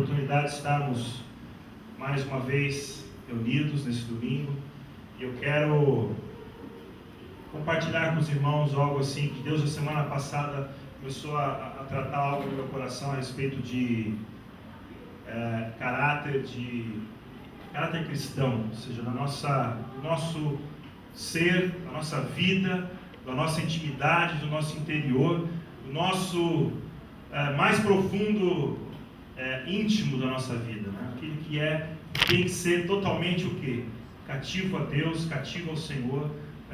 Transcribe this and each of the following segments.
oportunidade de estarmos mais uma vez reunidos nesse domingo. E eu quero compartilhar com os irmãos algo assim que Deus, na semana passada, começou a tratar algo no meu coração a respeito de caráter cristão, ou seja, do nosso ser, da nossa vida, da nossa intimidade, do nosso interior, do nosso mais profundo íntimo da nossa vida, né? Aquilo que tem que ser totalmente o quê? Cativo a Deus, cativo ao Senhor,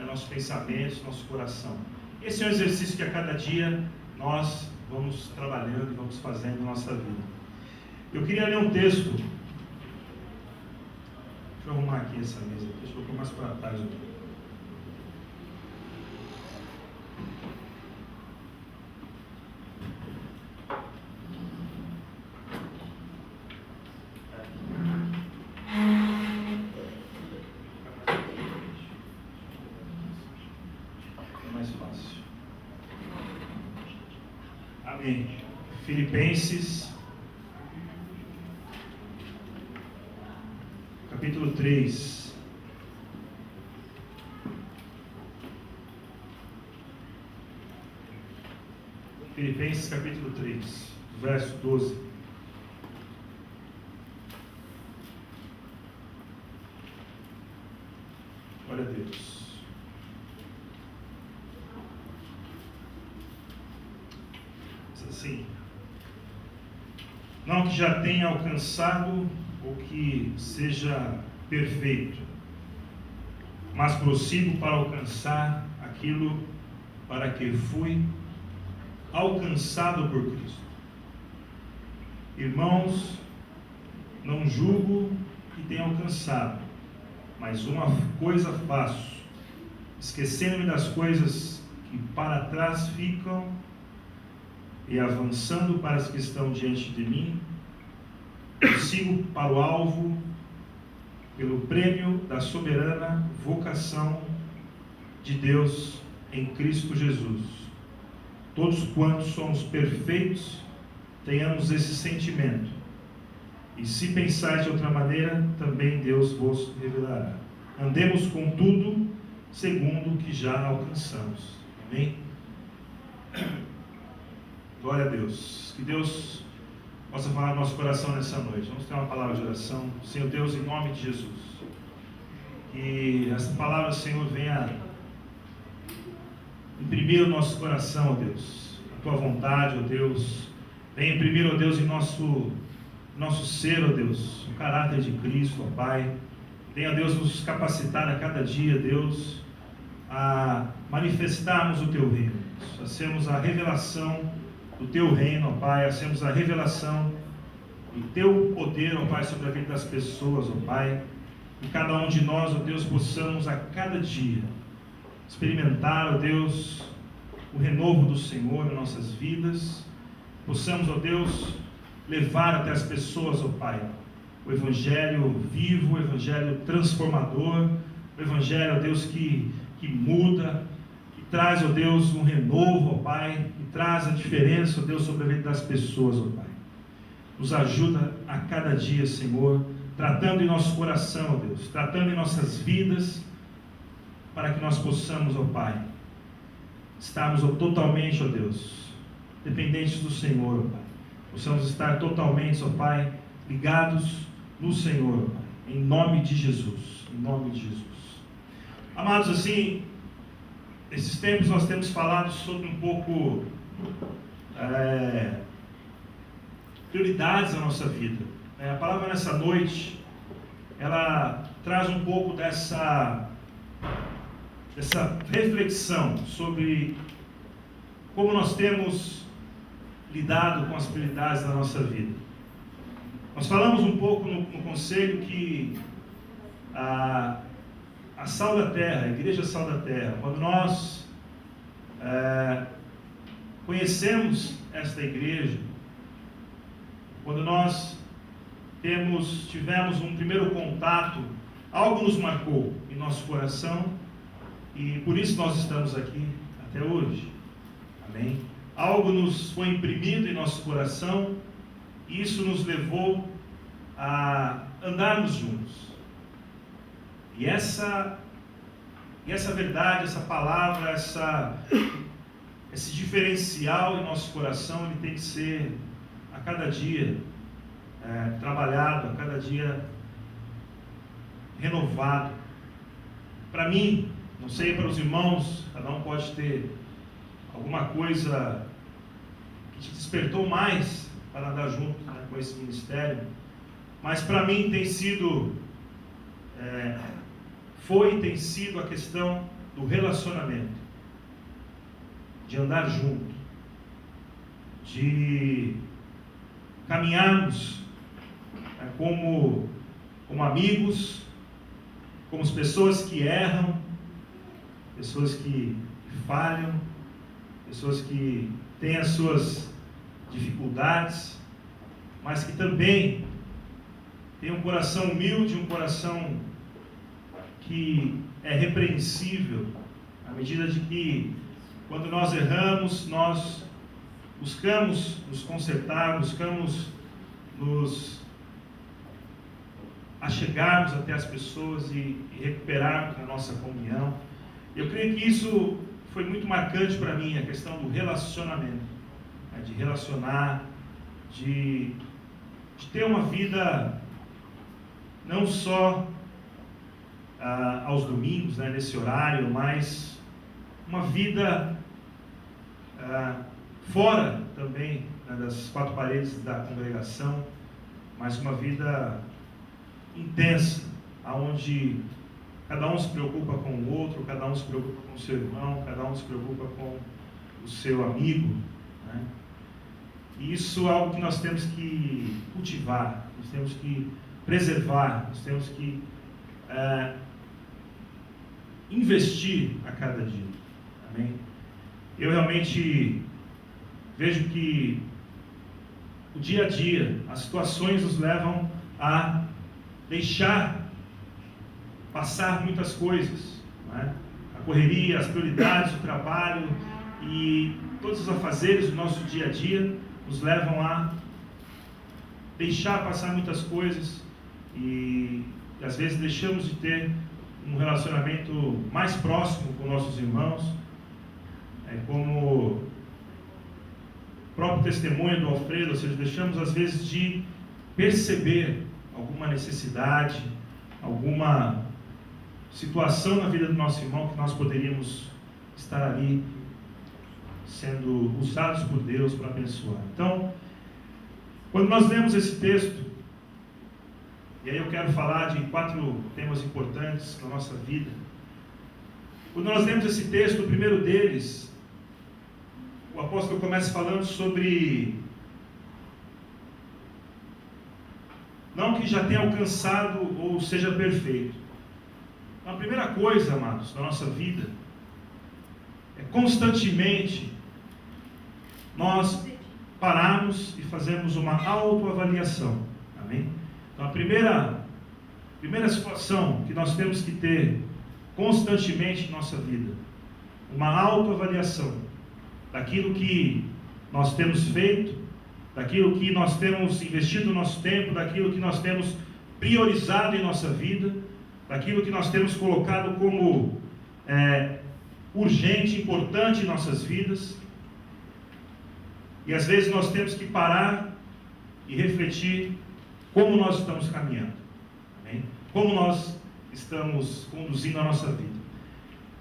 nossos pensamentos, nosso coração. Esse é um exercício que a cada dia nós vamos trabalhando e vamos fazendo na nossa vida. Eu queria ler um texto. Deixa eu arrumar aqui essa mesa, deixa eu colocar mais para trás. Amém. Filipenses, capítulo 3. Filipenses, capítulo 3, verso 12. Glória a Deus. Assim, não que já tenha alcançado ou que seja perfeito, mas prossigo para alcançar aquilo para que fui alcançado por Cristo. Irmãos, não julgo que tenha alcançado, mas uma coisa faço, esquecendo-me das coisas que para trás ficam e avançando para as que estão diante de mim, sigo para o alvo, pelo prêmio da soberana vocação de Deus em Cristo Jesus. Todos quantos somos perfeitos, tenhamos esse sentimento. E se pensais de outra maneira, também Deus vos revelará. Andemos, contudo, segundo o que já alcançamos. Amém? Glória a Deus. Que Deus possa falar no nosso coração nessa noite. Vamos ter uma palavra de oração. Senhor Deus, em nome de Jesus, que essa palavra, Senhor, venha imprimir o nosso coração, ó Deus, a Tua vontade, ó Deus. Venha imprimir, ó Deus, em nosso ser, ó Deus, o caráter de Cristo, ó Pai. Venha, Deus, nos capacitar a cada dia, Deus, a manifestarmos o Teu reino, a sermos a revelação do Teu reino, ó Pai, a sermos a revelação do Teu poder, ó Pai, sobre a vida das pessoas, ó Pai. E cada um de nós, ó Deus, possamos a cada dia experimentar, ó Deus, o renovo do Senhor em nossas vidas. Possamos, ó Deus, levar até as pessoas, ó Pai, o Evangelho vivo, o Evangelho transformador, o Evangelho, ó Deus, que muda, que traz, ó Deus, um renovo, ó Pai, que traz a diferença, ó Deus, sobre a vida das pessoas, ó Pai. Nos ajuda a cada dia, Senhor, tratando em nosso coração, ó Deus, tratando em nossas vidas, para que nós possamos, ó Pai, estarmos totalmente, ó Deus, dependentes do Senhor, ó Pai. Possamos estar totalmente, ó Pai, ligados no Senhor, ó Pai, em nome de Jesus, em nome de Jesus. Amados, assim, nesses tempos nós temos falado sobre um pouco prioridades na nossa vida. A palavra nessa noite, ela traz um pouco dessa reflexão sobre como nós temos lidado com as prioridades da nossa vida. Nós falamos um pouco no conselho que a Sal da Terra, a Igreja Sal da Terra, quando nós conhecemos esta igreja, quando nós tivemos um primeiro contato, algo nos marcou em nosso coração e por isso nós estamos aqui até hoje. Amém? Algo nos foi imprimido em nosso coração e isso nos levou a andarmos juntos. E essa verdade, essa palavra, esse diferencial em nosso coração, ele tem que ser a cada dia trabalhado, a cada dia renovado. Para mim, não sei para os irmãos, cada um pode ter alguma coisa que te despertou mais para andar junto, né, com esse ministério, mas para mim tem sido tem sido a questão do relacionamento, de andar junto, de caminharmos como amigos, como as pessoas que erram, pessoas que falham, pessoas que têm as suas dificuldades, mas que também têm um coração humilde, um coração que é repreensível, à medida de que, quando nós erramos, nós buscamos nos consertar, buscamos nos achegarmos até as pessoas e recuperarmos a nossa comunhão. Eu creio que isso foi muito marcante para mim, a questão do relacionamento, né, de relacionar, de ter uma vida não só aos domingos, né, nesse horário, mas uma vida fora também, né, das quatro paredes da congregação, mas uma vida intensa, onde cada um se preocupa com o outro, cada um se preocupa com o seu irmão, cada um se preocupa com o seu amigo, né? E isso é algo que nós temos que cultivar, nós temos que preservar, nós temos que investir a cada dia. Amém? Eu realmente vejo que o dia a dia, as situações nos levam a deixar passar muitas coisas, não é? A correria, as prioridades, o trabalho e todos os afazeres do nosso dia a dia nos levam a deixar passar muitas coisas e às vezes deixamos de ter um relacionamento mais próximo com nossos irmãos, como o próprio testemunho do Alfredo, ou seja, deixamos às vezes de perceber alguma necessidade, alguma situação na vida do nosso irmão que nós poderíamos estar ali sendo usados por Deus para abençoar. Então, quando nós lemos esse texto, e aí eu quero falar de 4 temas importantes na nossa vida. Quando nós lemos esse texto, o primeiro deles, o apóstolo começa falando sobre não que já tenha alcançado ou seja perfeito. A primeira coisa, amados, na nossa vida, é constantemente nós pararmos e fazermos uma autoavaliação. Amém? Então a primeira situação que nós temos que ter constantemente em nossa vida, uma autoavaliação daquilo que nós temos feito, daquilo que nós temos investido no nosso tempo, daquilo que nós temos priorizado em nossa vida, daquilo que nós temos colocado como urgente, importante em nossas vidas. E às vezes nós temos que parar e refletir como nós estamos caminhando, amém? Como nós estamos conduzindo a nossa vida.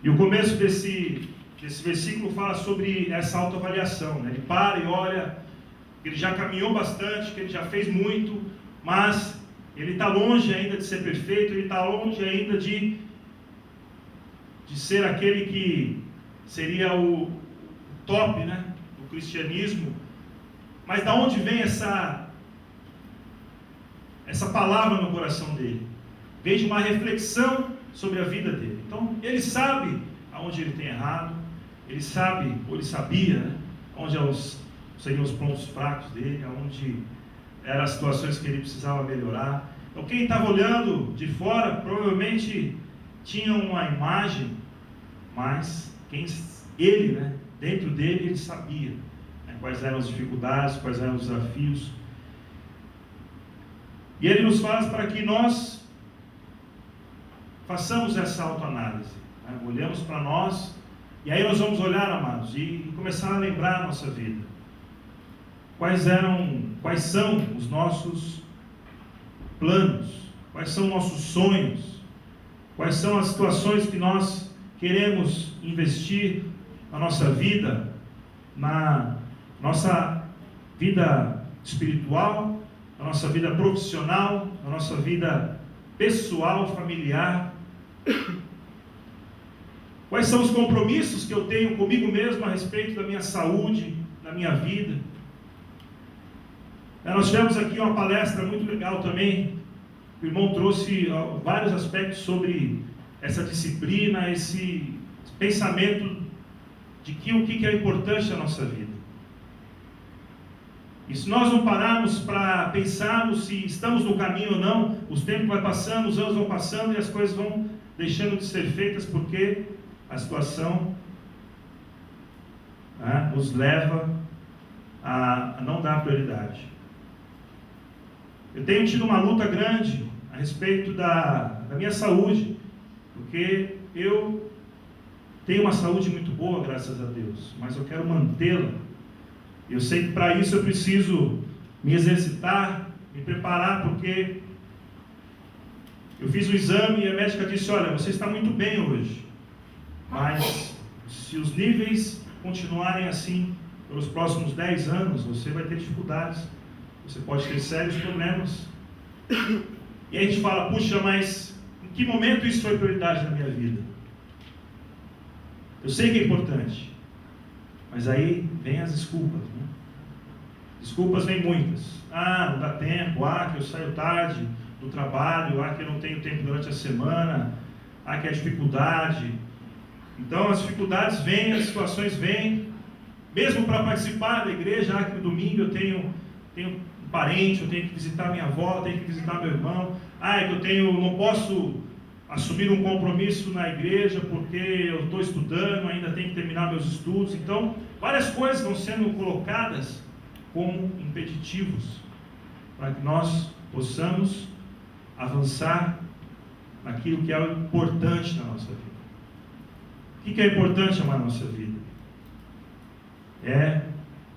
E o começo desse versículo fala sobre essa autoavaliação, né? Ele para e olha que ele já caminhou bastante, que ele já fez muito, mas ele está longe ainda de ser perfeito, ele está longe ainda de ser aquele que seria o top, né, do cristianismo. Mas da onde vem essa palavra no coração dele? Vem de uma reflexão sobre a vida dele. Então ele sabe aonde ele tem errado, ele sabe, ou ele sabia, né, onde seriam os pontos fracos dele, aonde eram as situações que ele precisava melhorar. Então quem estava olhando de fora provavelmente tinha uma imagem, mas ele, né, dentro dele, ele sabia, né, quais eram as dificuldades, quais eram os desafios. E Ele nos faz para que nós façamos essa autoanálise, né? Olhamos para nós, e aí nós vamos olhar, amados, e começar a lembrar a nossa vida. Quais são os nossos planos? Quais são nossos sonhos? Quais são as situações que nós queremos investir na nossa vida, na nossa vida espiritual, na nossa vida profissional, na nossa vida pessoal, familiar? Quais são os compromissos que eu tenho comigo mesmo a respeito da minha saúde, da minha vida? Nós tivemos aqui uma palestra muito legal também. O irmão trouxe vários aspectos sobre essa disciplina, esse pensamento de que o que é importante na nossa vida. E se nós não pararmos para pensarmos se estamos no caminho ou não, os tempos vão passando, os anos vão passando e as coisas vão deixando de ser feitas porque a situação, né, nos leva a não dar prioridade. Eu tenho tido uma luta grande a respeito da minha saúde, porque eu tenho uma saúde muito boa, graças a Deus, mas eu quero mantê-la. Eu sei que para isso eu preciso me exercitar, me preparar, porque eu fiz um exame e a médica disse: olha, você está muito bem hoje, mas se os níveis continuarem assim pelos próximos 10 anos, você vai ter dificuldades. Você pode ter sérios problemas. E aí a gente fala: puxa, mas em que momento isso foi prioridade na minha vida? Eu sei que é importante, mas aí vem as desculpas, né? Desculpas vem muitas. Não dá tempo. Que eu saio tarde do trabalho. Que eu não tenho tempo durante a semana. Que é dificuldade. Então as dificuldades vêm, as situações vêm. Mesmo para participar da igreja, que no domingo eu tenho um parente, eu tenho que visitar minha avó, eu tenho que visitar meu irmão. Não posso assumir um compromisso na igreja porque eu estou estudando, ainda tenho que terminar meus estudos. Então, várias coisas vão sendo colocadas como impeditivos para que nós possamos avançar naquilo que é o importante na nossa vida. O que é importante na nossa vida?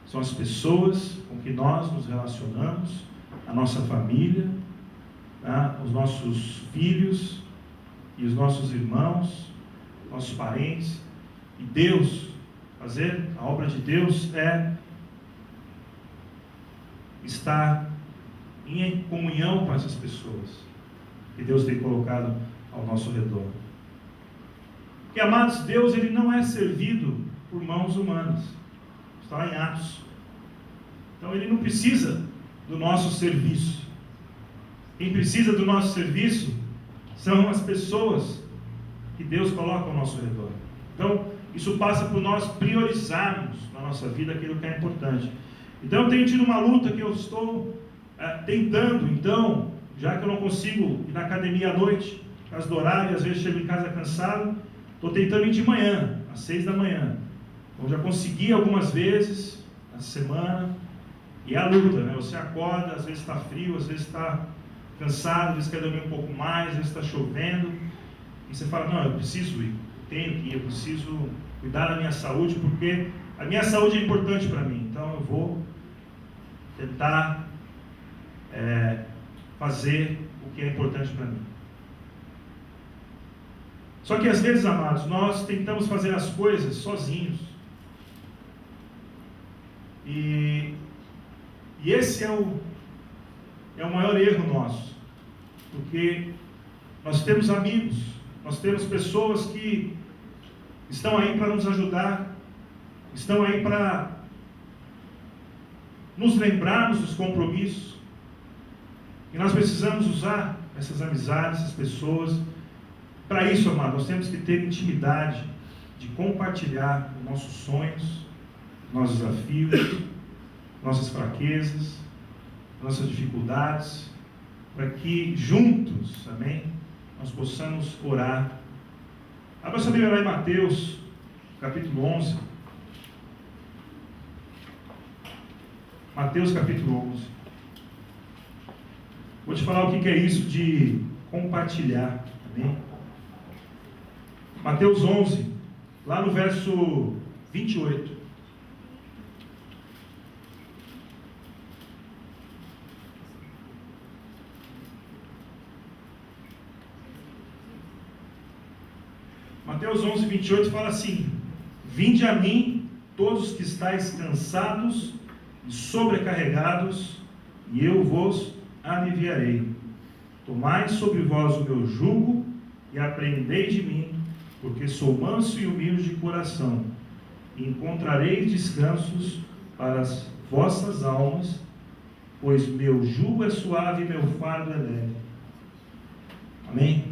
São as pessoas com que nós nos relacionamos, a nossa família, os nossos filhos e os nossos irmãos, nossos parentes. E Deus, fazer a obra de Deus é estar em comunhão com essas pessoas que Deus tem colocado ao nosso redor. Porque, amados, Deus ele não é servido por mãos humanas. Está lá em Atos. Então ele não precisa do nosso serviço. Quem precisa do nosso serviço são as pessoas que Deus coloca ao nosso redor. Então isso passa por nós priorizarmos na nossa vida aquilo que é importante. Então eu tenho tido uma luta que eu estou tentando, então, já que eu não consigo ir na academia à noite, por causa do horário, às vezes chego em casa cansado, estou tentando ir de manhã, às 6 da manhã. Então já consegui algumas vezes na semana. E é a luta, né? Você acorda, às vezes está frio, às vezes está cansado, às vezes quer dormir um pouco mais, às vezes está chovendo. E você fala: não, eu preciso ir, eu tenho que ir, eu preciso cuidar da minha saúde, porque a minha saúde é importante para mim. Então eu vou tentar fazer o que é importante para mim. Só que às vezes, amados, nós tentamos fazer as coisas sozinhos. E esse é o maior erro nosso. Porque nós temos amigos, nós temos pessoas que estão aí para nos ajudar, estão aí para nos lembrarmos dos compromissos. E nós precisamos usar essas amizades, essas pessoas. Para isso, amado, nós temos que ter intimidade de compartilhar os nossos sonhos, nossos desafios, nossas fraquezas, nossas dificuldades, para que juntos, amém, nós possamos orar. Abra sua Bíblia lá em Mateus, capítulo 11. Mateus, capítulo 11. Vou te falar o que é isso de compartilhar. Amém? Mateus 11, lá no verso 28. Mateus 11, 28 fala assim: vinde a mim, todos que estáis cansados e sobrecarregados, e eu vos aliviarei. Tomai sobre vós o meu jugo e aprendei de mim, porque sou manso e humilde de coração, e encontrareis descansos para as vossas almas, pois meu jugo é suave e meu fardo é leve. Amém?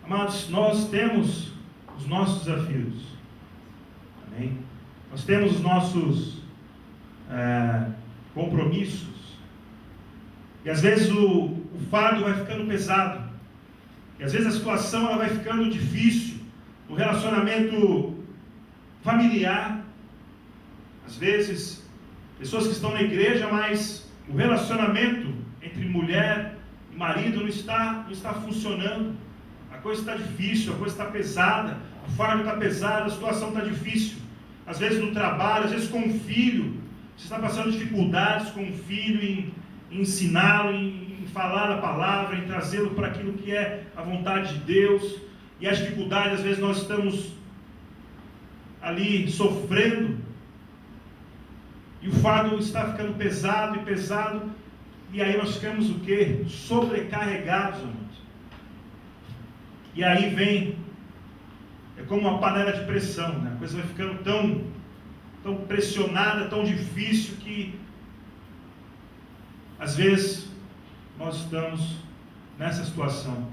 Amados, nós temos os nossos desafios. Amém? Nós temos os nossos compromissos. E às vezes o fardo vai ficando pesado. E às vezes a situação ela vai ficando difícil. O relacionamento familiar. Às vezes, pessoas que estão na igreja, mas o relacionamento entre mulher e marido não está funcionando. A coisa está difícil, a coisa está pesada, o fardo está pesado, a situação está difícil. Às vezes no trabalho, às vezes com um filho, você está passando dificuldades com um filho em ensiná-lo, em falar a palavra, em trazê-lo para aquilo que é a vontade de Deus. E as dificuldades, às vezes nós estamos ali sofrendo, e o fardo está ficando pesado, e aí nós ficamos o quê? Sobrecarregados, amados. E aí vem, é como uma panela de pressão, né? A coisa vai ficando tão pressionada, tão difícil, que às vezes nós estamos nessa situação.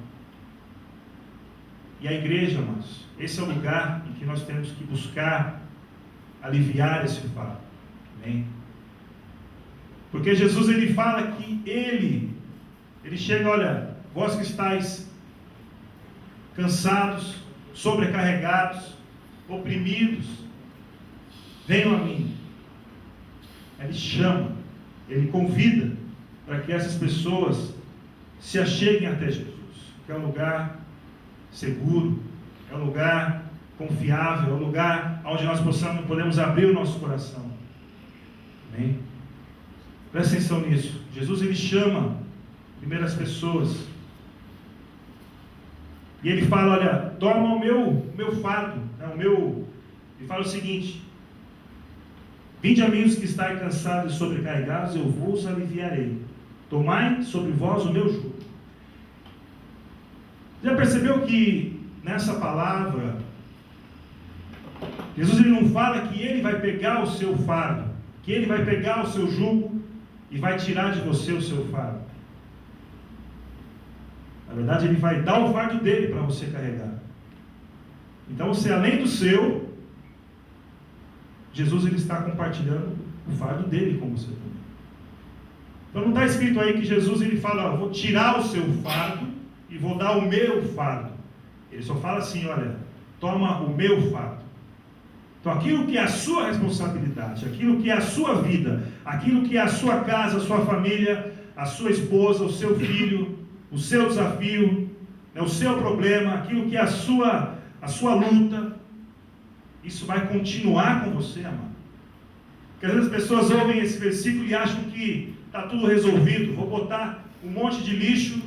E a igreja, amados, esse é o lugar em que nós temos que buscar aliviar esse fardo. Amém? Porque Jesus, ele fala que ele chega, olha, vós que estáis cansados, sobrecarregados, oprimidos, venham a mim. Ele chama, ele convida para que essas pessoas se acheguem até Jesus, que é um lugar seguro, é um lugar confiável, é um lugar onde nós podemos abrir o nosso coração. Amém? Presta atenção nisso. Jesus, ele chama primeiro as pessoas, e ele fala, olha, toma o meu fardo, né? Ele fala o seguinte: vinde a mim os que estáis cansados e sobrecarregados, eu vos aliviarei. Tomai sobre vós o meu jugo. Já percebeu que nessa palavra, Jesus, ele não fala que ele vai pegar o seu fardo, que ele vai pegar o seu jugo e vai tirar de você o seu fardo. Na verdade, ele vai dar o fardo dele para você carregar. Então, você, além do seu, Jesus, ele está compartilhando o fardo dele com você também. Então, não está escrito aí que Jesus, ele fala, vou tirar o seu fardo e vou dar o meu fardo. Ele só fala assim, olha, toma o meu fardo. Então, aquilo que é a sua responsabilidade, aquilo que é a sua vida, aquilo que é a sua casa, a sua família, a sua esposa, o seu filho, o seu desafio, o seu problema, aquilo que é a sua luta, isso vai continuar com você, amado. Porque às vezes as pessoas ouvem esse versículo e acham que está tudo resolvido. Vou botar um monte de lixo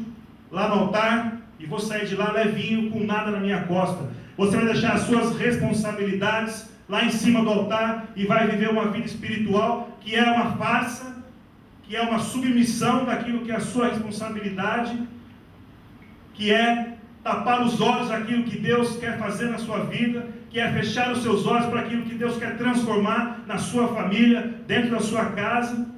lá no altar e vou sair de lá levinho, com nada na minha costa. Você vai deixar as suas responsabilidades lá em cima do altar e vai viver uma vida espiritual que é uma farsa, que é uma submissão daquilo que é a sua responsabilidade, que é tapar os olhos daquilo que Deus quer fazer na sua vida, que é fechar os seus olhos para aquilo que Deus quer transformar na sua família, dentro da sua casa.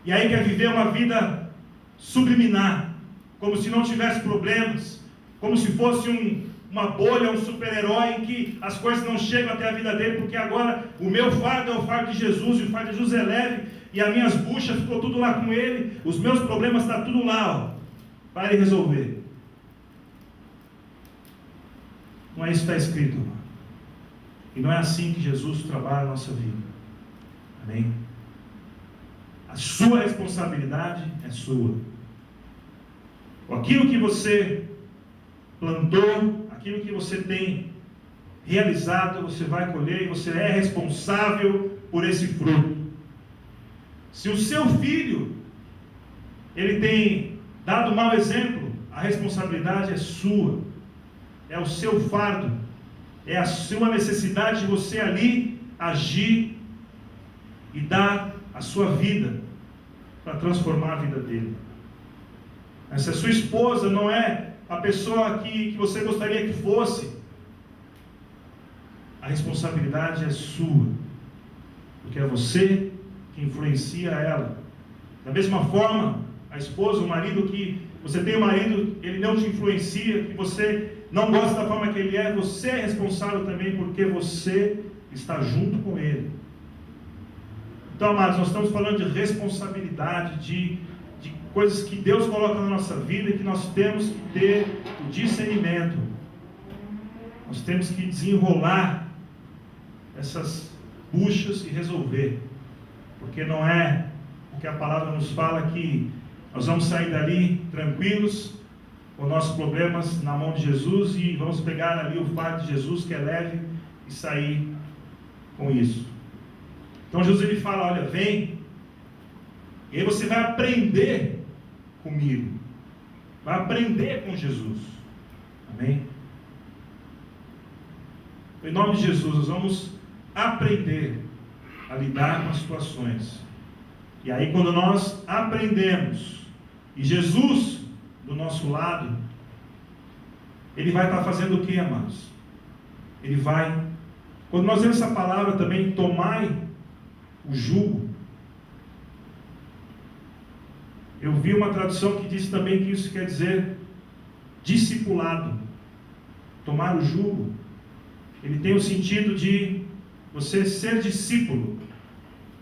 E aí quer viver uma vida subliminar, como se não tivesse problemas, como se fosse uma bolha, um super-herói em que as coisas não chegam até a vida dele, porque agora o meu fardo é o fardo de Jesus, e o fardo de Jesus é leve, e as minhas buchas ficou tudo lá com ele, os meus problemas estão tudo lá, ó, para ele resolver. Não é isso que está escrito, irmão. E não é assim que Jesus trabalha a nossa vida. Amém? A sua responsabilidade é sua. Aquilo que você plantou, aquilo que você tem realizado, você vai colher e você é responsável por esse fruto. Se o seu filho, ele tem dado mau exemplo, a responsabilidade é sua. É o seu fardo. É a sua necessidade de você ali agir e dar a sua vida para transformar a vida dele. Mas se a sua esposa não é a pessoa que você gostaria que fosse, a responsabilidade é sua, porque é você que influencia ela. Da mesma forma, a esposa, o marido, que você tem um marido, ele não te influencia, que você não gosta da forma que ele é, você é responsável também, porque você está junto com ele. Então, amados, nós estamos falando de responsabilidade, de coisas que Deus coloca na nossa vida e que nós temos que ter o discernimento. Nós temos que desenrolar essas buchas e resolver. Porque não é o que a palavra nos fala que nós vamos sair dali tranquilos, com nossos problemas na mão de Jesus e vamos pegar ali o fardo de Jesus, que é leve, e sair com isso. Então Jesus ele fala, olha, vem, e aí você vai aprender comigo, vai aprender com Jesus, amém? Em nome de Jesus, nós vamos aprender a lidar com as situações, e aí quando nós aprendemos, e Jesus do nosso lado, ele vai estar fazendo o que, amados? Ele vai, quando nós vemos essa palavra também, tomai o jugo. Eu vi uma tradução que diz também que isso quer dizer discipulado. Tomar o jugo, ele tem o sentido de você ser discípulo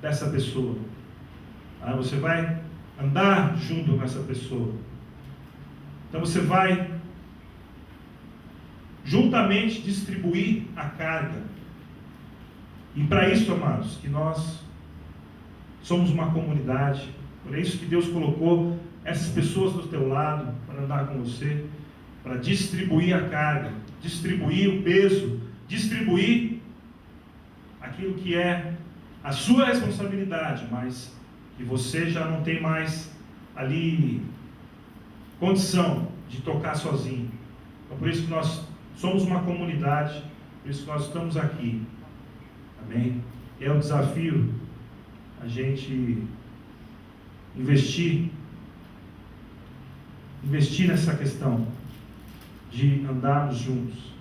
dessa pessoa. Você vai andar junto com essa pessoa. Então você vai juntamente distribuir a carga. E para isso, amados, que nós somos uma comunidade, por isso que Deus colocou essas pessoas do teu lado, para andar com você, para distribuir a carga, distribuir o peso, distribuir aquilo que é a sua responsabilidade, mas que você já não tem mais ali condição de tocar sozinho. Então, por isso que nós somos uma comunidade, por isso que nós estamos aqui. Amém? É um desafio a gente investir nessa questão de andarmos juntos,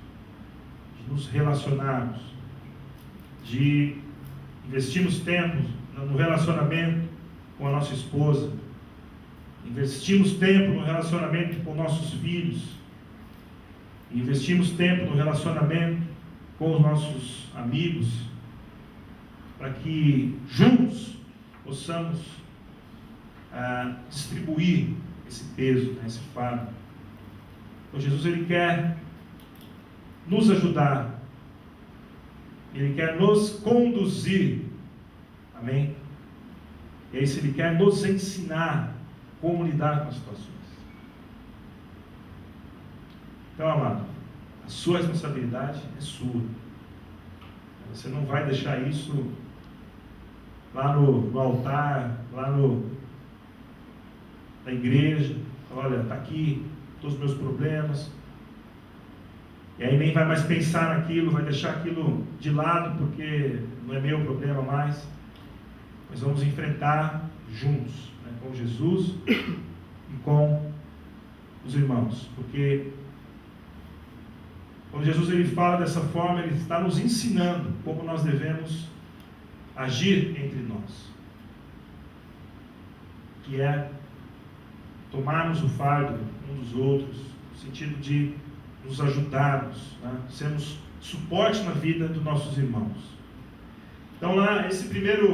de nos relacionarmos, de investirmos tempo no relacionamento com a nossa esposa, investimos tempo no relacionamento com nossos filhos, investimos tempo no relacionamento com os nossos amigos, para que juntos possamos distribuir esse peso, esse fardo. Então Jesus ele quer nos ajudar, ele quer nos conduzir, amém? E aí, se ele quer nos ensinar como lidar com as situações. Então, amado, a sua responsabilidade é sua. Você não vai deixar isso lá no altar, lá na igreja. Olha, está aqui todos os meus problemas. E aí nem vai mais pensar naquilo, vai deixar aquilo de lado, porque não é meu problema mais. Nós vamos enfrentar juntos, né, com Jesus e com os irmãos, porque quando Jesus ele fala dessa forma, ele está nos ensinando como nós devemos agir entre nós, que é tomarmos o fardo um dos outros, no sentido de nos ajudarmos, né, sermos suporte na vida dos nossos irmãos. Então lá, essa primeira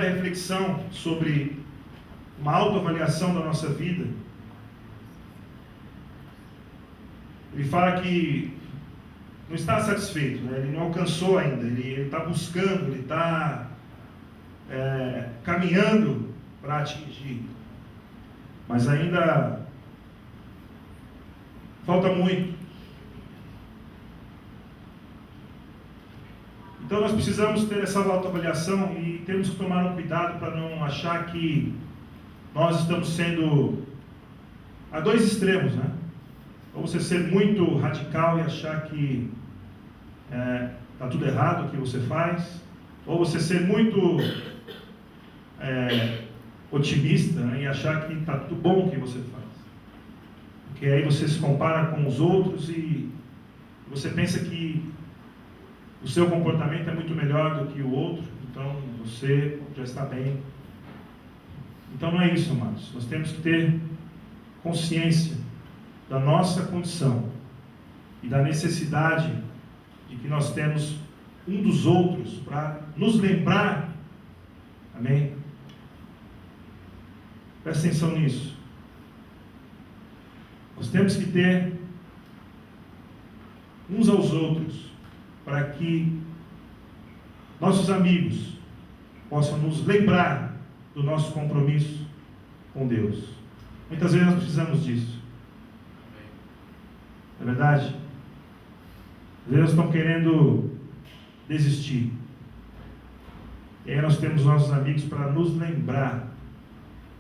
reflexão sobre uma autoavaliação da nossa vida, ele fala que não está satisfeito, né? Ele não alcançou ainda, ele está buscando, ele está caminhando para atingir, mas ainda falta muito. Então nós precisamos ter essa autoavaliação e temos que tomar um cuidado para não achar que nós estamos sendo a dois extremos, né? Ou você ser muito radical e achar que está tudo errado o que você faz, ou você ser muito otimista, né, e achar que está tudo bom o que você faz. Porque aí você se compara com os outros e você pensa que o seu comportamento é muito melhor do que o outro, então você já está bem. Então não é isso, amados. Nós temos que ter consciência da nossa condição e da necessidade de que nós temos um dos outros para nos lembrar. Amém? Presta atenção nisso. Nós temos que ter uns aos outros para que nossos amigos possam nos lembrar do nosso compromisso com Deus. Muitas vezes nós precisamos disso. Não é verdade? Às vezes nós estamos querendo desistir. E aí nós temos nossos amigos para nos lembrar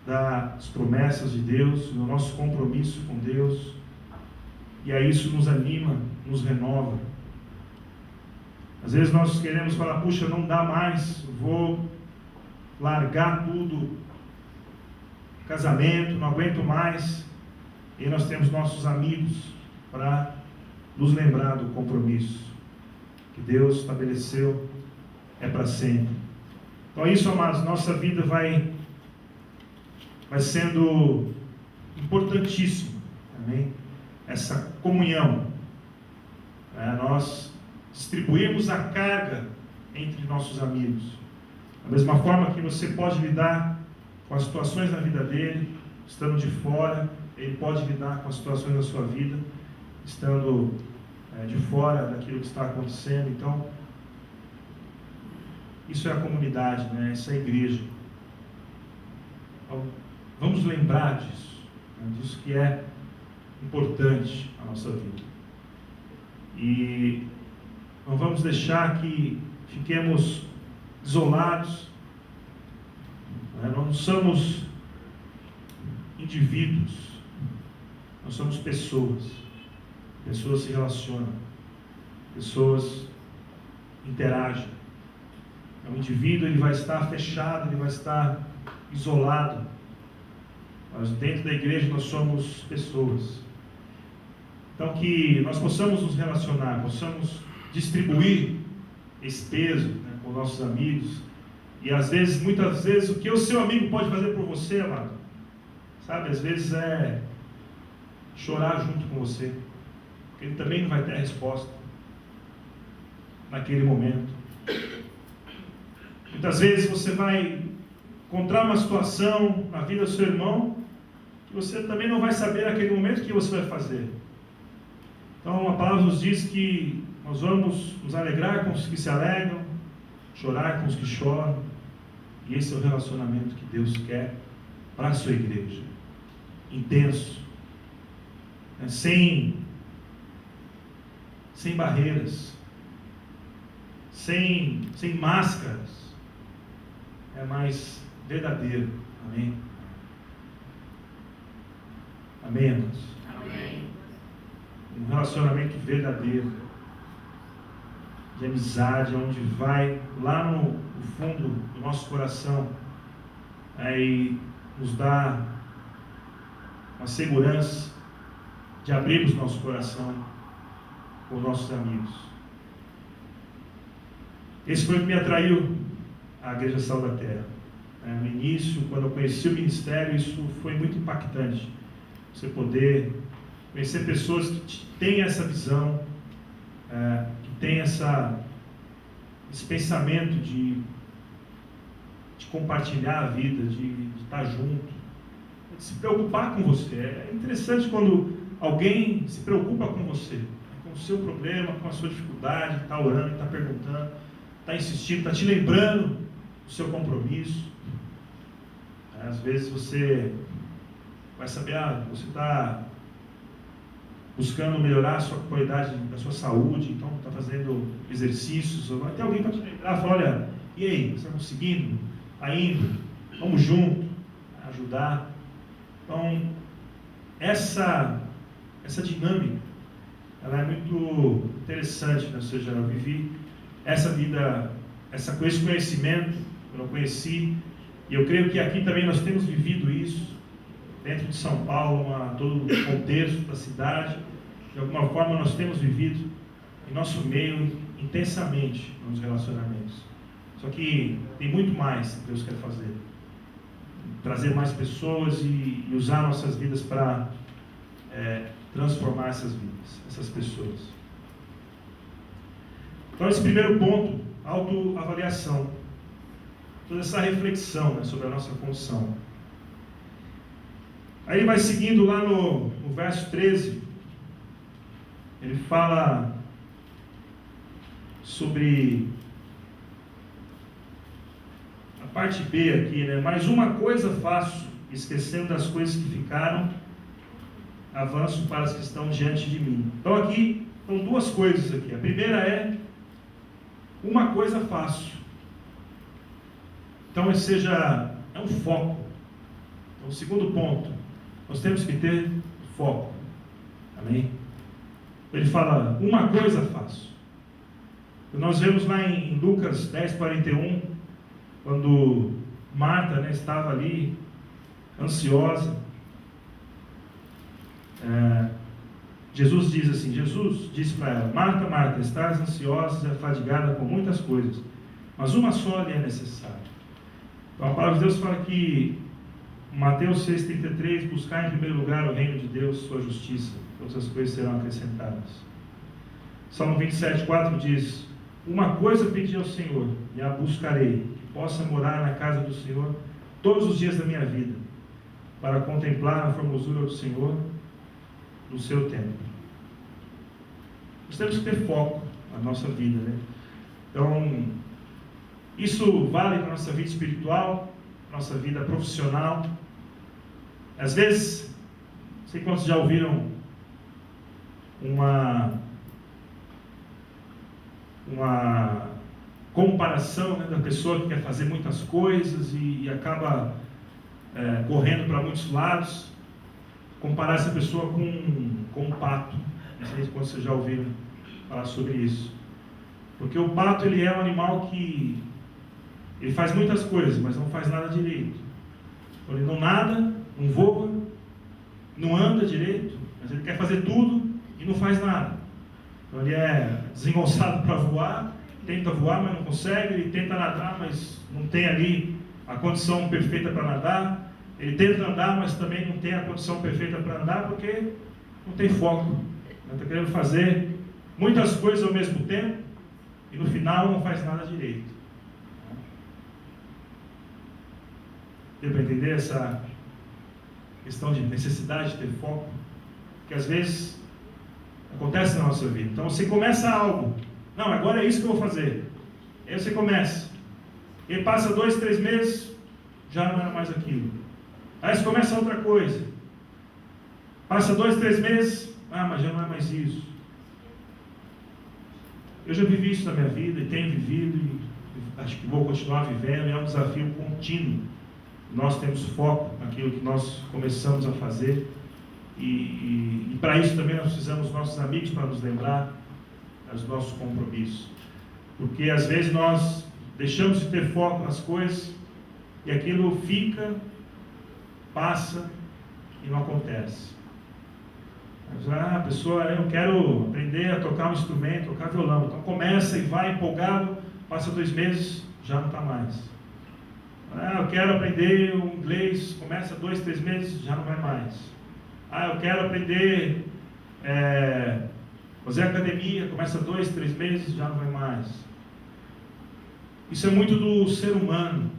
das promessas de Deus, do nosso compromisso com Deus. E aí isso nos anima, nos renova. Às vezes nós queremos falar, puxa, não dá mais, vou largar tudo, casamento, não aguento mais. E nós temos nossos amigos para nos lembrar do compromisso que Deus estabeleceu, é para sempre. Então é isso, amados, nossa vida vai sendo importantíssima, amém? Essa comunhão, nós distribuímos a carga entre nossos amigos, da mesma forma que você pode lidar com as situações na vida dele, estando de fora, ele pode lidar com as situações da sua vida, estando de fora daquilo que está acontecendo. Então, isso é a comunidade, né? Essa é a igreja. Então, vamos lembrar disso, né? Disso que é importante na nossa vida. E não vamos deixar que fiquemos isolados, né? Nós não somos indivíduos, nós somos pessoas. Pessoas se relacionam, pessoas interagem. O indivíduo ele vai estar fechado, ele vai estar isolado. Mas dentro da igreja nós somos pessoas. Então que nós possamos nos relacionar, possamos distribuir esse peso, né, com nossos amigos. E às vezes, muitas vezes, o que o seu amigo pode fazer por você, amado, sabe, às vezes é chorar junto com você. Ele também não vai ter a resposta naquele momento. Muitas vezes você vai encontrar uma situação na vida do seu irmão que você também não vai saber naquele momento o que você vai fazer. Então a palavra nos diz que nós vamos nos alegrar com os que se alegram, chorar com os que choram, e esse é o relacionamento que Deus quer para a sua igreja. Intenso, né? Sem barreiras, sem máscaras, é mais verdadeiro. Amém? Amém, irmãos? Amém. Um relacionamento verdadeiro, de amizade, onde vai lá no fundo do nosso coração, e nos dá uma segurança de abrirmos nosso coração com os nossos amigos. Esse foi o que me atraiu à Igreja Sal da Terra. No início, quando eu conheci o ministério, isso foi muito impactante. Você poder conhecer pessoas que têm essa visão, que têm esse pensamento de compartilhar a vida, de estar junto, de se preocupar com você. É interessante quando alguém se preocupa com você, com o seu problema, com a sua dificuldade, está orando, está perguntando, está insistindo, está te lembrando o seu compromisso. Às vezes você vai saber, você está buscando melhorar a sua qualidade da sua saúde, então está fazendo exercícios, vai ter alguém para te lembrar, falar, olha, e aí, você está conseguindo? Está indo? Vamos junto, ajudar. Então, essa dinâmica, ela é muito interessante, né? Ou seja, eu vivi essa vida, esse conhecimento, eu não conheci, e eu creio que aqui também nós temos vivido isso, dentro de São Paulo, todo o contexto da cidade, de alguma forma nós temos vivido em nosso meio intensamente nos relacionamentos. Só que tem muito mais que Deus quer fazer. Trazer mais pessoas e usar nossas vidas para transformar essas vidas, essas pessoas. Então esse primeiro ponto, autoavaliação. Toda essa reflexão, né, sobre a nossa condição. Aí ele vai seguindo lá no verso 13, ele fala sobre a parte B aqui, né? Mas uma coisa faço, esquecendo das coisas que ficaram, avanço para as que estão diante de mim. Então aqui são duas coisas aqui. A primeira é, uma coisa faço. Então é um foco. Então o segundo ponto, nós temos que ter foco. Amém? Ele fala, uma coisa faço. Nós vemos lá em Lucas 10:41, quando Marta, né, estava ali, ansiosa. Jesus diz assim, Jesus disse para ela, Marta, Marta, estás ansiosa e afadigada com muitas coisas, mas uma só lhe é necessária. Então a palavra de Deus fala que, Mateus 6:33, buscar em primeiro lugar o reino de Deus, sua justiça, todas as coisas serão acrescentadas. Salmo 27:4 diz, uma coisa pedi ao Senhor, e a buscarei, que possa morar na casa do Senhor todos os dias da minha vida, para contemplar a formosura do Senhor no seu templo. Nós temos que ter foco na nossa vida, né? Então, isso vale para a nossa vida espiritual, nossa vida profissional. Às vezes, não sei quantos já ouviram uma comparação, né, da pessoa que quer fazer muitas coisas e acaba correndo para muitos lados. Comparar essa pessoa com um pato. Não sei se vocês já ouviram falar sobre isso. Porque o pato, ele é um animal que ele faz muitas coisas, mas não faz nada direito. Ele não nada, não voa, não anda direito, mas ele quer fazer tudo e não faz nada. Então ele é desengonçado para voar, tenta voar, mas não consegue, ele tenta nadar, mas não tem ali a condição perfeita para nadar. Ele tenta andar, mas também não tem a condição perfeita para andar, porque não tem foco. Está querendo fazer muitas coisas ao mesmo tempo, e no final não faz nada direito. Deu para entender essa questão de necessidade de ter foco? Que às vezes acontece na nossa vida. Então você começa algo, não, agora é isso que eu vou fazer. Aí você começa, e passa 2, 3 meses, já não é mais aquilo. Aí você começa outra coisa, passa 2, 3 meses, mas já não é mais isso. Eu já vivi isso na minha vida, e tenho vivido, e acho que vou continuar vivendo, e é um desafio contínuo. Nós temos foco naquilo que nós começamos a fazer, e para isso também nós precisamos dos nossos amigos para nos lembrar dos nossos compromissos. Porque às vezes nós deixamos de ter foco nas coisas, e aquilo fica, passa e não acontece. A pessoa, eu quero aprender a tocar um instrumento, tocar violão. Então começa e vai empolgado, passa 2 meses, já não está mais. Eu quero aprender o inglês, começa 2, 3 meses, já não vai mais. Eu quero aprender fazer academia, começa 2, 3 meses, já não vai mais. Isso é muito do ser humano,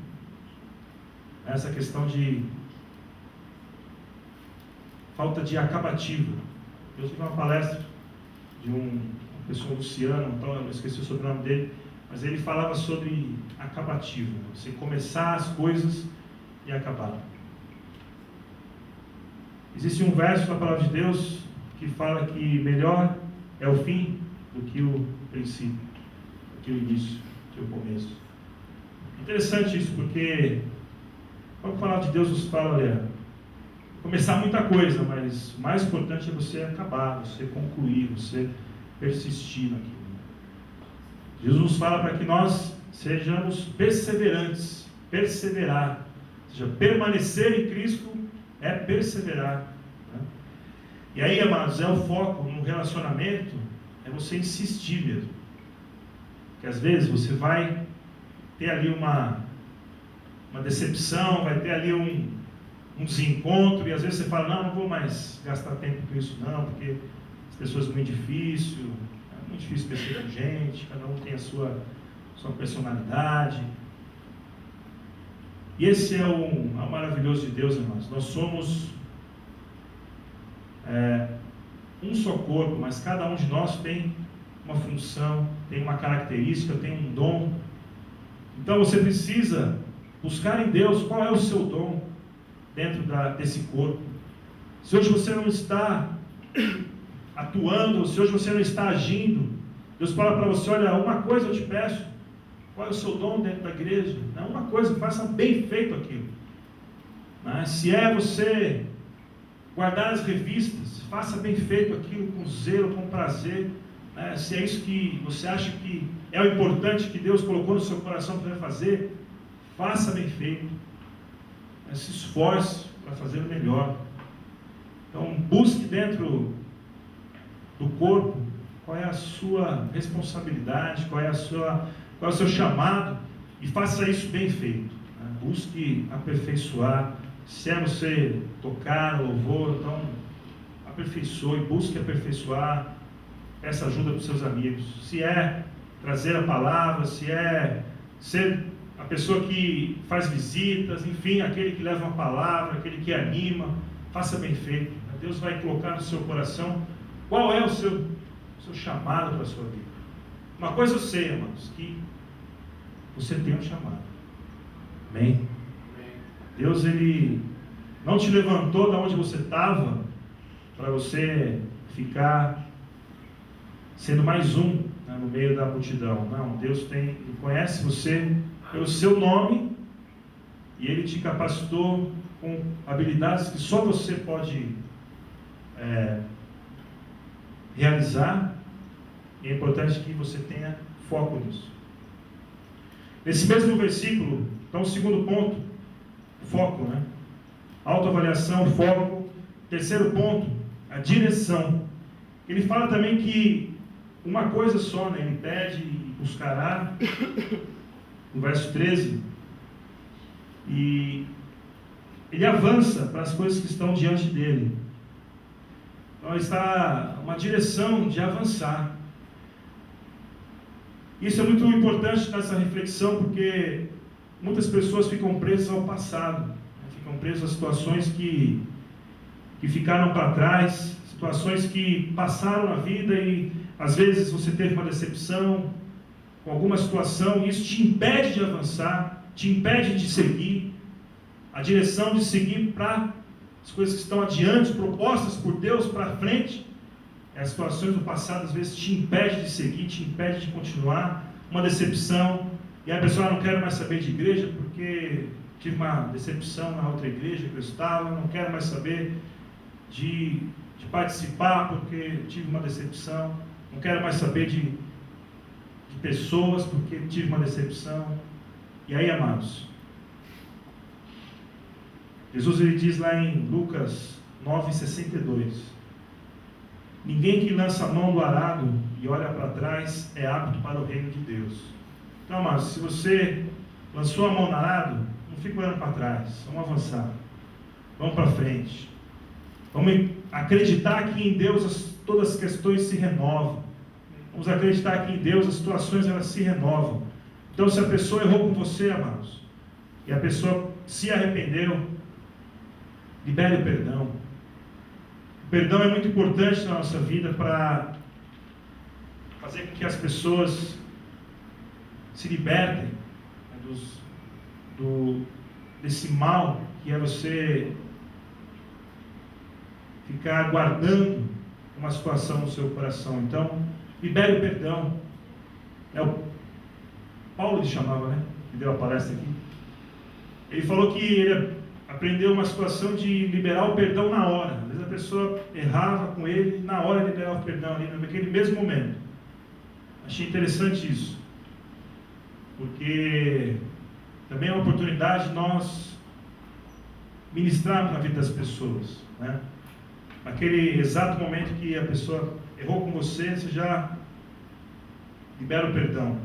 essa questão de falta de acabativa. Eu tive uma palestra de uma pessoa, Luciano, então eu esqueci o sobrenome dele, mas ele falava sobre acabativo, você começar as coisas e acabar. Existe um verso na palavra de Deus que fala que melhor é o fim do que o princípio, do que o início, do que o começo. Interessante isso, porque a palavra de Deus nos fala, olha, começar muita coisa, mas o mais importante é você acabar, você concluir, você persistir naquilo. Jesus nos fala para que nós sejamos perseverantes, perseverar, ou seja, permanecer em Cristo é perseverar, né? E aí, amados, é o foco no relacionamento, é você insistir mesmo, porque às vezes você vai ter ali uma decepção, vai ter ali um desencontro, e às vezes você fala, não vou mais gastar tempo com isso não, porque as pessoas são muito difícil mexer com gente, cada um tem a sua personalidade. E esse é o maravilhoso de Deus, irmãos. Nós somos um só corpo, mas cada um de nós tem uma função, tem uma característica, tem um dom. Então você precisa buscar em Deus qual é o seu dom dentro desse corpo. Se hoje você não está atuando, se hoje você não está agindo, Deus fala para você, olha, uma coisa eu te peço, qual é o seu dom dentro da igreja? Não, uma coisa, faça bem feito aquilo. Se é você guardar as revistas, faça bem feito aquilo com zelo, com prazer. Se é isso que você acha que é o importante que Deus colocou no seu coração para fazer, faça bem feito. Se esforce para fazer o melhor. Então, busque dentro do corpo qual é a sua responsabilidade, qual é o seu chamado, e faça isso bem feito. Busque aperfeiçoar. Se é você tocar louvor, então aperfeiçoe, busque aperfeiçoar, peça ajuda para os seus amigos. Se é trazer a palavra, se é ser a pessoa que faz visitas, enfim, aquele que leva uma palavra, aquele que anima, faça bem feito. Deus vai colocar no seu coração qual é o seu chamado para a sua vida. Uma coisa eu sei, irmãos, que você tem um chamado. Amém? Deus, Ele não te levantou de onde você estava para você ficar sendo mais um, no meio da multidão. Não, Deus Ele conhece você pelo seu nome e Ele te capacitou com habilidades que só você pode realizar, e é importante que você tenha foco nisso. Nesse mesmo versículo, então, o segundo ponto, foco, autoavaliação, foco. Terceiro ponto, a direção. Ele fala também que uma coisa só, ele pede e buscará, no verso 13, e ele avança para as coisas que estão diante dele. Então está uma direção de avançar. Isso é muito importante nessa reflexão, porque muitas pessoas ficam presas ao passado, ficam presas a situações que ficaram para trás, situações que passaram na vida e às vezes você teve uma decepção com alguma situação, e isso te impede de avançar, te impede de seguir, a direção de seguir para as coisas que estão adiante, propostas por Deus para frente. As situações do passado às vezes te impede de seguir, te impede de continuar, uma decepção, e a pessoa não quer mais saber de igreja porque tive uma decepção na outra igreja que eu estava, não quero mais saber de participar porque tive uma decepção, não quero mais saber de pessoas porque tive uma decepção. E aí, amados, Jesus ele diz lá em Lucas 9,62: ninguém que lança a mão do arado e olha para trás é apto para o reino de Deus. Então, amados, se você lançou a mão no arado, não fique olhando para trás, vamos avançar, vamos para frente, vamos acreditar que em Deus todas as questões se renovam, vamos acreditar que em Deus as situações elas se renovam. Então, se a pessoa errou com você, amados, e a pessoa se arrependeu, libere o perdão. O perdão é muito importante na nossa vida para fazer com que as pessoas se libertem, né, desse mal que é você ficar guardando uma situação no seu coração. Então, libere o perdão. O Paulo ele chamava, né? Que deu a palestra aqui. Ele falou que ele aprendeu uma situação de liberar o perdão na hora. Às vezes a pessoa errava com ele, na hora ele liberava o perdão ali, naquele mesmo momento. Achei interessante isso. Porque também é uma oportunidade de nós ministrarmos na vida das pessoas, né? Naquele exato momento que a pessoa errou com você, você já libera o perdão.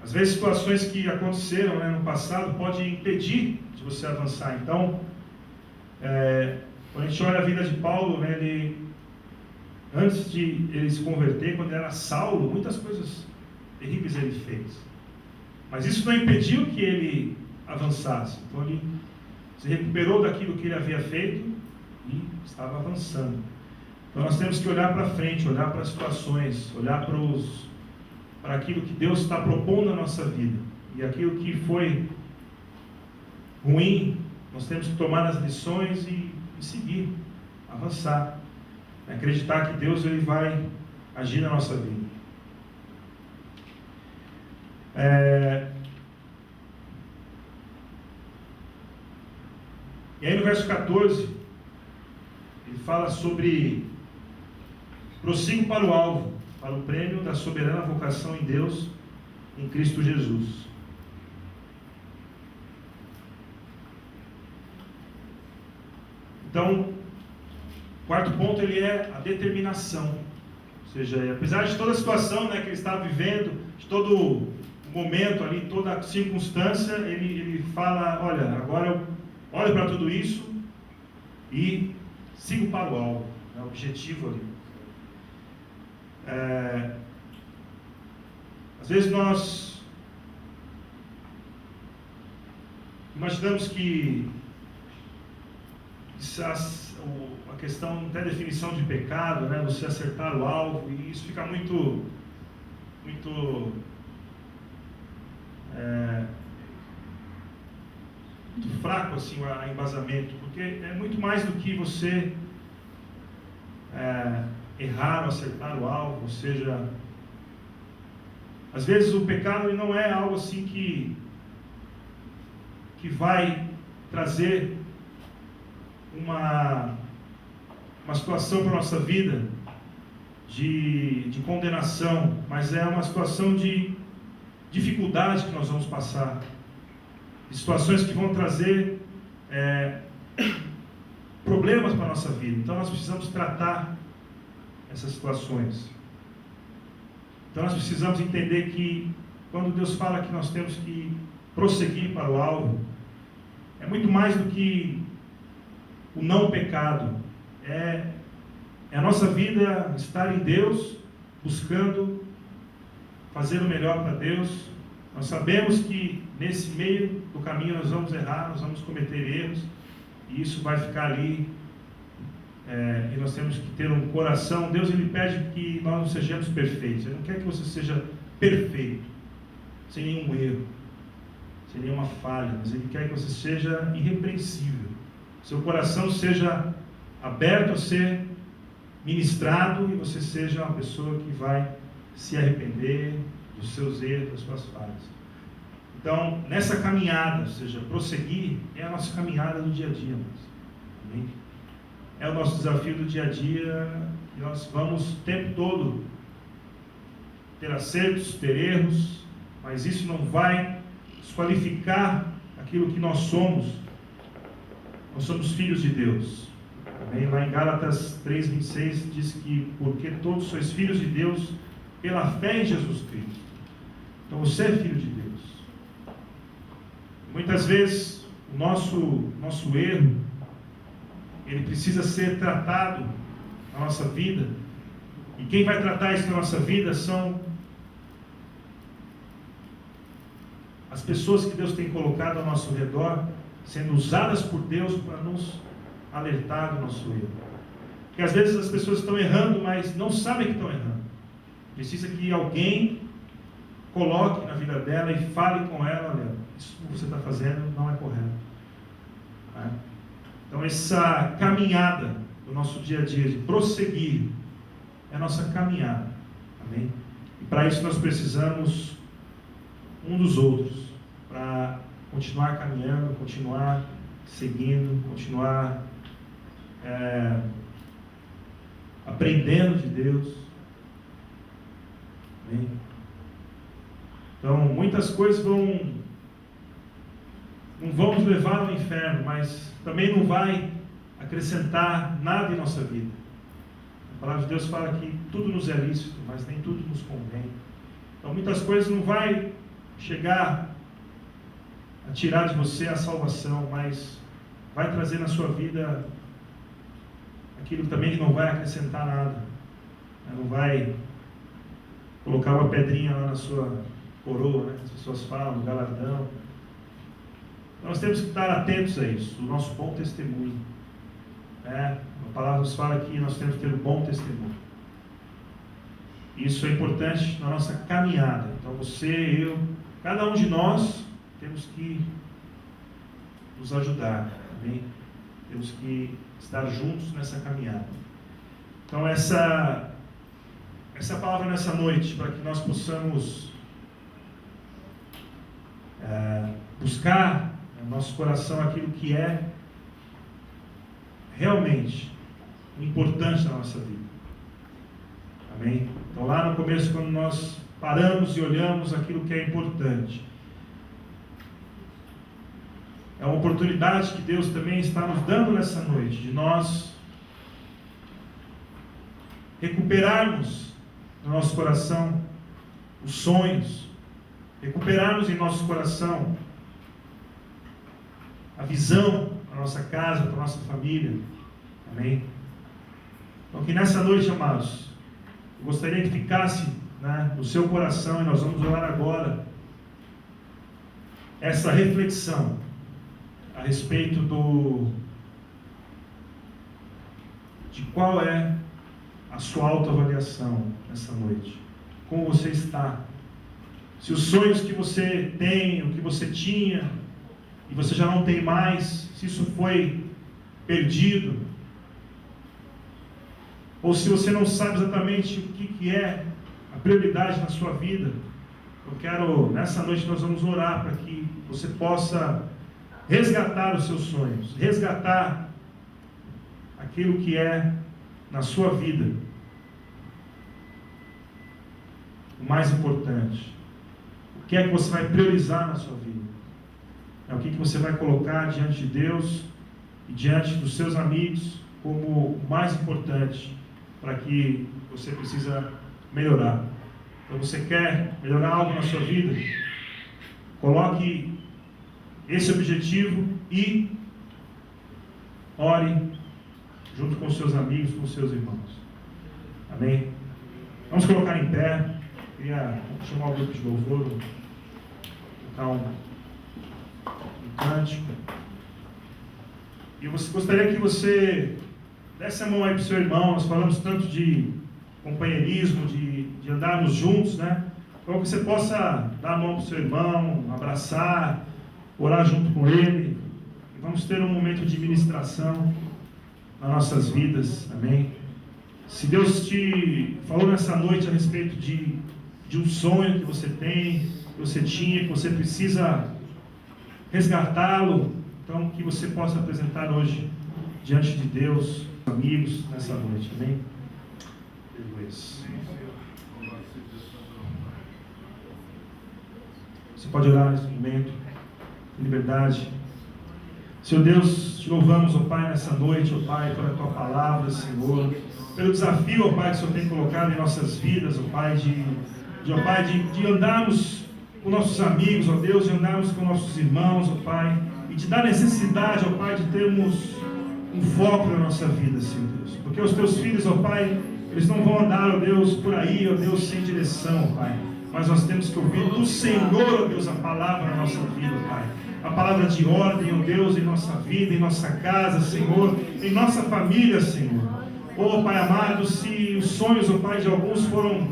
Às vezes situações que aconteceram, né, no passado podem impedir de você avançar. Então, quando a gente olha a vida de Paulo, né, antes de ele se converter, quando ele era Saulo, muitas coisas terríveis ele fez. Mas isso não impediu que ele avançasse. Então ele se recuperou daquilo que ele havia feito e estava avançando. Então nós temos que olhar para frente, olhar para as situações, olhar para aquilo que Deus está propondo na nossa vida. E aquilo que foi ruim, nós temos que tomar as lições e seguir, avançar. Acreditar que Deus ele vai agir na nossa vida. E aí no verso 14, ele fala sobre prossigo para o alvo, para o prêmio da soberana vocação em Deus, em Cristo Jesus. Então, o quarto ponto ele é a determinação. Ou seja, apesar de toda a situação, né, que ele estava vivendo, de todo o momento ali, toda a circunstância, ele fala, olha, agora eu olho para tudo isso e sigo para o alvo, né, o objetivo ali. Às vezes nós imaginamos que a questão até definição de pecado, né, você acertar o alvo, e isso fica muito fraco assim, o embasamento, porque é muito mais do que você errar ou acertar o alvo. Ou seja, às vezes o pecado ele não é algo assim que vai trazer uma situação para a nossa vida de condenação, mas é uma situação de dificuldade que nós vamos passar, de situações que vão trazer problemas para a nossa vida. Então nós precisamos tratar essas situações. Então nós precisamos entender que quando Deus fala que nós temos que prosseguir para o alvo, é muito mais do que o não pecado. É a nossa vida estar em Deus, buscando fazer o melhor para Deus. Nós sabemos que nesse meio do caminho nós vamos errar, nós vamos cometer erros, e isso vai ficar ali, e nós temos que ter um coração. Deus ele pede que nós não sejamos perfeitos. Ele não quer que você seja perfeito, sem nenhum erro, sem nenhuma falha, mas Ele quer que você seja irrepreensível, seu coração seja aberto a ser ministrado e você seja uma pessoa que vai se arrepender dos seus erros, das suas falhas. Então, nessa caminhada, ou seja, prosseguir, é a nossa caminhada do dia a dia. Amém? É o nosso desafio do dia a dia, e nós vamos o tempo todo ter acertos, ter erros, mas isso não vai desqualificar aquilo que nós somos. Nós somos filhos de Deus. Amém? Lá em Gálatas 3:26 diz que porque todos sois filhos de Deus pela fé em Jesus Cristo. Então você é filho de Deus. Muitas vezes o nosso erro ele precisa ser tratado na nossa vida, e quem vai tratar isso na nossa vida são as pessoas que Deus tem colocado ao nosso redor, sendo usadas por Deus para nos alertar do nosso erro. Porque às vezes as pessoas estão errando, mas não sabem que estão errando. Precisa que alguém coloque na vida dela e fale com ela: olha, isso que você está fazendo não é correto. Né? Então essa caminhada do nosso dia a dia, de prosseguir, é a nossa caminhada. Amém? E para isso nós precisamos um dos outros, para continuar caminhando, continuar seguindo, continuar aprendendo de Deus. Amém? Então muitas coisas não vão nos levar ao inferno, mas também não vai acrescentar nada em nossa vida. A palavra de Deus fala que tudo nos é lícito, mas nem tudo nos convém. Então muitas coisas não vai chegar a tirar de você a salvação, mas vai trazer na sua vida aquilo também que não vai acrescentar nada. Não vai colocar uma pedrinha lá na sua coroa, né? As pessoas falam, no galardão. Nós temos que estar atentos a isso, o nosso bom testemunho. A palavra nos fala que nós temos que ter um bom testemunho. Isso é importante na nossa caminhada. Então você, eu, cada um de nós temos que nos ajudar, amém? Temos que estar juntos nessa caminhada. Então essa palavra nessa noite, para que nós possamos buscar no nosso coração aquilo que é realmente importante na nossa vida. Amém? Então lá no começo, quando nós paramos e olhamos aquilo que é importante, é uma oportunidade que Deus também está nos dando nessa noite, de nós recuperarmos no nosso coração os sonhos, recuperarmos em nosso coração a visão para a nossa casa, para a nossa família. Amém? Então que nessa noite, amados, eu gostaria que ficasse, né, no seu coração, e nós vamos orar agora, essa reflexão a respeito de qual é a sua autoavaliação nessa noite. Como você está? Se os sonhos que você tem, o que você tinha, e você já não tem mais, se isso foi perdido, ou se você não sabe exatamente o que é a prioridade na sua vida, eu quero, nessa noite nós vamos orar para que você possa resgatar os seus sonhos, resgatar aquilo que é na sua vida o mais importante. O que é que você vai priorizar na sua vida? O que você vai colocar diante de Deus e diante dos seus amigos como o mais importante para que você precisa melhorar. Então você quer melhorar algo na sua vida? Coloque esse objetivo e ore junto com os seus amigos, com os seus irmãos. Amém? Vamos colocar em pé. Queria chamar o grupo de louvor, tocar um cântico. E eu gostaria que você desse a mão aí para o seu irmão. Nós falamos tanto de companheirismo, de andarmos juntos, né? Então que você possa dar a mão para o seu irmão, abraçar, orar junto com ele. E vamos ter um momento de ministração nas nossas vidas, amém? Se Deus te falou nessa noite a respeito de um sonho que você tem, que você tinha, que você precisa resgatá-lo, então que você possa apresentar hoje diante de Deus, amigos, nessa noite, amém? Você pode orar nesse momento, em liberdade. Senhor Deus, te louvamos, ó Pai, nessa noite, ó Pai, pela Tua palavra, Senhor, pelo desafio, ó Pai, que o Senhor tem colocado em nossas vidas, ó Pai, de andarmos com nossos amigos, ó Deus, de andarmos com nossos irmãos, ó Pai, e te dar necessidade, ó Pai, de termos um foco na nossa vida, Senhor Deus, porque os Teus filhos, ó Pai, eles não vão andar, ó Deus, por aí, ó Deus, sem direção, ó Pai, mas nós temos que ouvir do Senhor, ó Deus, a palavra na nossa vida, ó Pai, a palavra de ordem, ó Deus, em nossa vida, em nossa casa, Senhor, em nossa família, Senhor. Oh, Pai amado, se os sonhos, ó Pai, de alguns foram,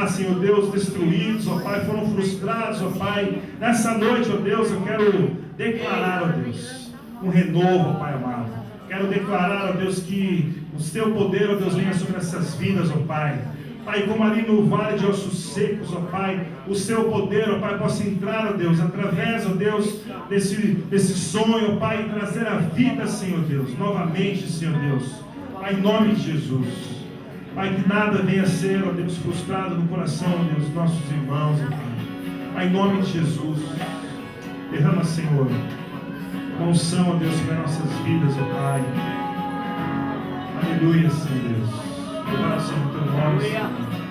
Senhor Deus, destruídos, ó Pai, foram frustrados, ó Pai, nessa noite, ó Deus, eu quero declarar, ó Deus, um renovo, ó Pai amado. Quero declarar, ó Deus, que o Teu poder, ó Deus, venha sobre essas vidas, ó Pai. Pai, como ali no vale de ossos secos, ó Pai, o Seu poder, ó Pai, possa entrar, ó Deus, através, ó Deus, desse sonho, ó Pai, e trazer a vida, Senhor Deus, novamente, Senhor Deus. Pai, em nome de Jesus. Pai, que nada venha a ser, ó Deus, frustrado no coração, ó Deus, dos nossos irmãos, ó Pai. Pai, em nome de Jesus. Derrama, Senhor, a unção, ó Deus, sobre nossas vidas, ó Pai. Aleluia, Senhor Deus. Louvado seja o Teu nome, Senhor.